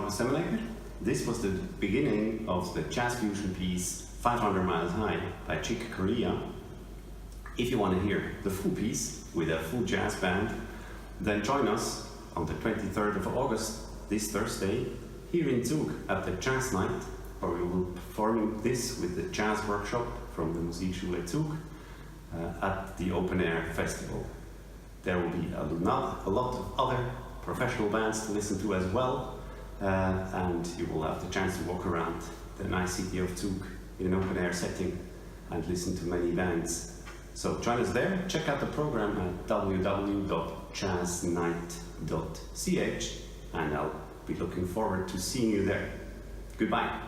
Marco Semmelegger. This was the beginning of the jazz fusion piece 500 Miles High by Chick Corea. If you want to hear the full piece with a full jazz band, then join us on the 23rd of August, this Thursday, here in Zug at the Jazz Night, where we will be performing this with the jazz workshop from the Musikschule Zug at the Open Air Festival. There will be a lot of other professional bands to listen to as well, and you will have the chance to walk around the nice city of Zug in an open air setting and listen to many bands. So join us there, check out the program at www.jazznight.ch, and I'll be looking forward to seeing you there. Goodbye.